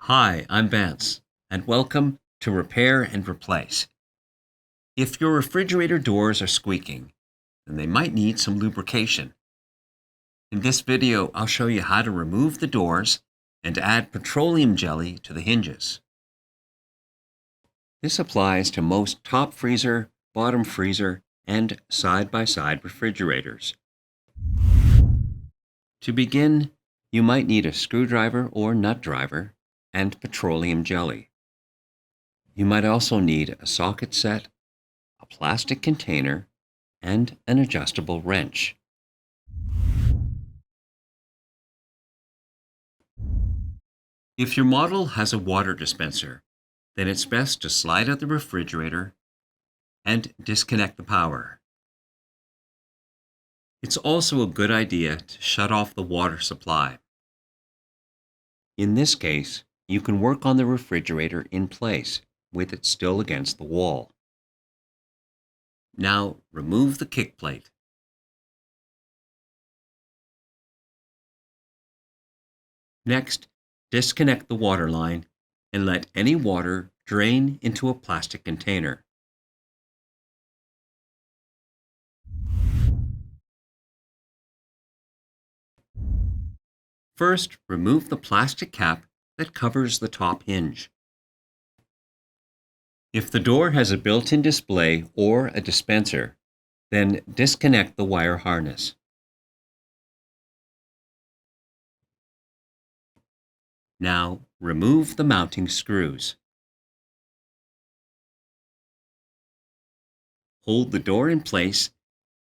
Hi, I'm Vance, and welcome to Repair and Replace. If your refrigerator doors are squeaking, then they might need some lubrication. In this video, I'll show you how to remove the doors and add petroleum jelly to the hinges. This applies to most top freezer, bottom freezer, and side-by-side refrigerators. To begin, you might need a screwdriver or nut driver and petroleum jelly. You might also need a socket set, a plastic container, and an adjustable wrench. If your model has a water dispenser, then it's best to slide out the refrigerator and disconnect the power. It's also a good idea to shut off the water supply. In this case, you can work on the refrigerator in place with it still against the wall. Now remove the kick plate. Next, disconnect the water line and let any water drain into a plastic container. First, remove the plastic cap that covers the top hinge. If the door has a built-in display or a dispenser, then disconnect the wire harness. Now, remove the mounting screws. Hold the door in place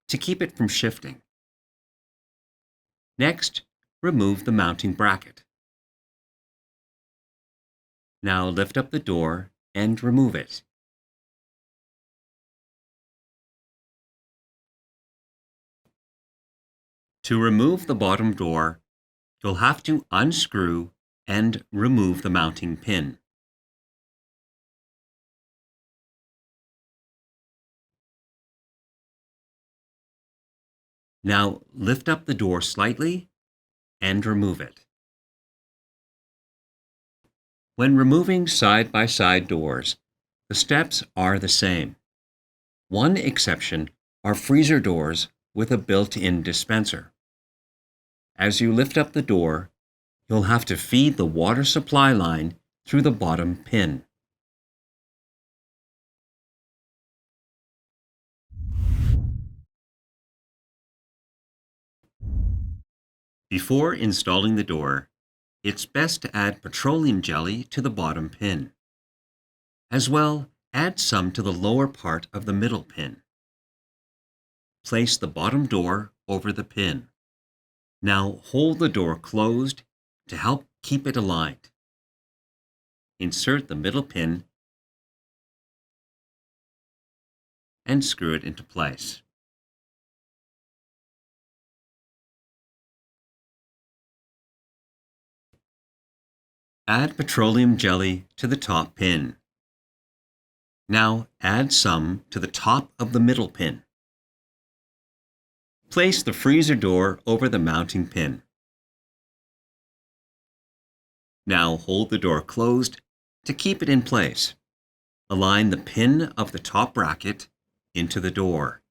to keep it from shifting. Next, remove the mounting bracket. Now lift up the door and remove it. To remove the bottom door, you'll have to unscrew and remove the mounting pin. Now lift up the door slightly and remove it. When removing side-by-side doors, the steps are the same. One exception are freezer doors with a built-in dispenser. As you lift up the door, you'll have to feed the water supply line through the bottom pin. Before installing the door, it's best to add petroleum jelly to the bottom pin. As well, add some to the lower part of the middle pin. Place the bottom door over the pin. Now hold the door closed to help keep it aligned. Insert the middle pin and screw it into place. Add petroleum jelly to the top pin. Now add some to the top of the middle pin. Place the freezer door over the mounting pin. Now hold the door closed to keep it in place. Align the pin of the top bracket into the door.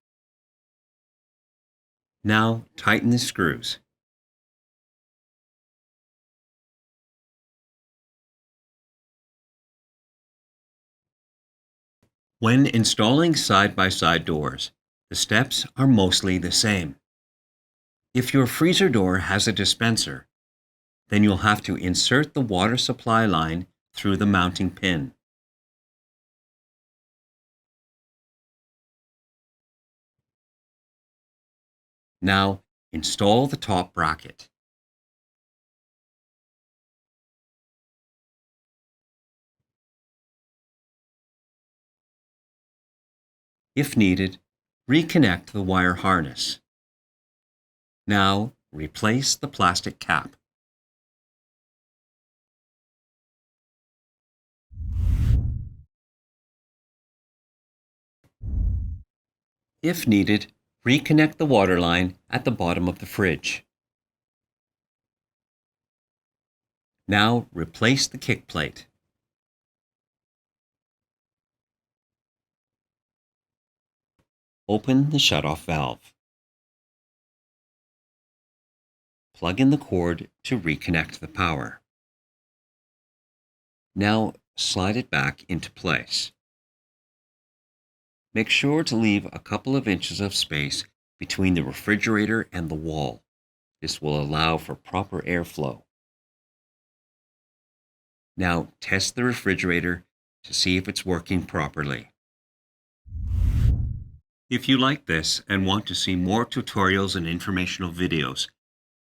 Now tighten the screws. When installing side-by-side doors, the steps are mostly the same. If your freezer door has a dispenser, then you'll have to insert the water supply line through the mounting pin. Now, install the top bracket. If needed, reconnect the wire harness. Now, replace the plastic cap. If needed, reconnect the water line at the bottom of the fridge. Now replace the kick plate. Open the shutoff valve. Plug in the cord to reconnect the power. Now slide it back into place. Make sure to leave a couple of inches of space between the refrigerator and the wall. This will allow for proper airflow. Now test the refrigerator to see if it's working properly. If you like this and want to see more tutorials and informational videos,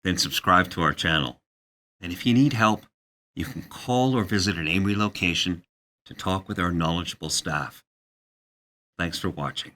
then subscribe to our channel. And if you need help, you can call or visit an AMRE location to talk with our knowledgeable staff. Thanks for watching.